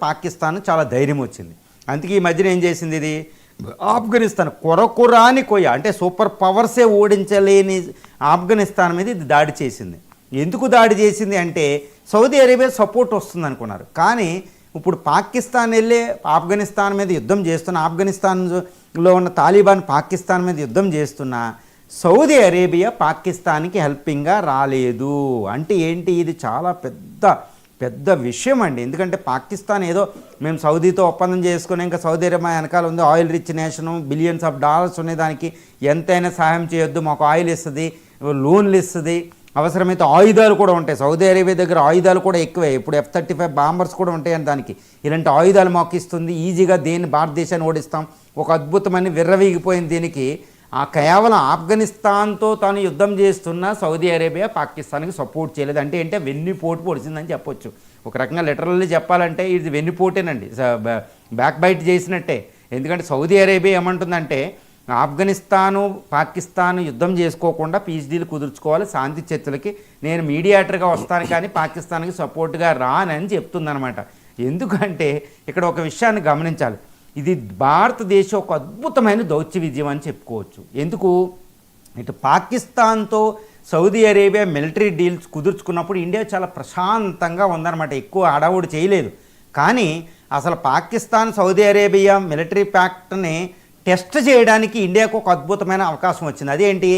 పాకిస్తాన్ చాలా ధైర్యం వచ్చింది. అందుకే ఈ మధ్యన ఏం చేసింది, ఇది ఆఫ్ఘనిస్తాన్ కొరకురాని కొయ్య అంటే సూపర్ పవర్సే ఓడించలేని ఆఫ్ఘనిస్తాన్ మీద ఇది దాడి చేసింది. ఎందుకు దాడి చేసింది అంటే సౌదీ అరేబియా సపోర్ట్ వస్తుంది అనుకున్నారు. కానీ ఇప్పుడు పాకిస్తాన్ వెళ్ళి ఆఫ్ఘనిస్తాన్ మీద యుద్ధం చేస్తున్న, ఆఫ్ఘనిస్తాన్లో ఉన్న తాలిబాన్ పాకిస్తాన్ మీద యుద్ధం చేస్తున్న సౌదీ అరేబియా పాకిస్తాన్కి హెల్పింగ్గా రాలేదు. అంటే ఏంటి, ఇది చాలా పెద్ద విషయం అండి. ఎందుకంటే పాకిస్తాన్ ఏదో మేము సౌదీతో ఒప్పందం చేసుకుని ఇంకా సౌదీ అరేబియా వెనకాల ఉంది, oil rich nation, billions of dollars ఉండేదానికి ఎంతైనా సహాయం చేయొద్దు, మాకు ఆయిల్ ఇస్తుంది, లోన్లు ఇస్తుంది, అవసరమైతే ఆయుధాలు కూడా ఉంటాయి. సౌదీ అరేబియా దగ్గర ఆయుధాలు కూడా ఎక్కువే. ఇప్పుడు F-35 బాంబర్స్ కూడా ఉంటాయని దానికి. ఇలాంటి ఆయుధాలు మాకు ఇస్తుంది, ఈజీగా దేన్ని భారతదేశాన్ని ఓడిస్తాం. ఒక అద్భుతమైన విర్రవీగిపోయింది దీనికి. కేవలం ఆఫ్ఘనిస్తాన్తో తాను యుద్ధం చేస్తున్న సౌదీ అరేబియా పాకిస్తాన్కి సపోర్ట్ చేయలేదు. అంటే ఏంటంటే వెన్నుపోటు పొడిచిందని చెప్పొచ్చు. ఒక రకంగా లిటరల్లీ చెప్పాలంటే ఇది వెన్నుపోటేనండి, బ్యాక్ బైట్ చేసినట్టే. ఎందుకంటే సౌదీ అరేబియా ఏమంటుందంటే ఆఫ్ఘనిస్తాను పాకిస్తాన్ యుద్ధం చేసుకోకుండా పీస్ డీల్ కుదుర్చుకోవాలి, శాంతి చర్చలకి నేను మీడియేటర్గా వస్తాను కానీ పాకిస్తాన్కి సపోర్ట్గా రానని చెప్తుందనమాట. ఎందుకంటే ఇక్కడ ఒక విషయాన్ని గమనించాలి, ఇది భారతదేశం ఒక అద్భుతమైన దౌత్య విజయం అని చెప్పుకోవచ్చు. ఎందుకు, ఇటు పాకిస్తాన్తో సౌదీ అరేబియా మిలిటరీ డీల్స్ కుదుర్చుకున్నప్పుడు ఇండియా చాలా ప్రశాంతంగా ఉందన్నమాట, ఎక్కువ హడావుడి చేయలేదు. కానీ అసలు పాకిస్తాన్ సౌదీ అరేబియా మిలిటరీ ప్యాక్ట్ని టెస్ట్ చేయడానికి ఇండియాకు ఒక అద్భుతమైన అవకాశం వచ్చింది. అదేంటి,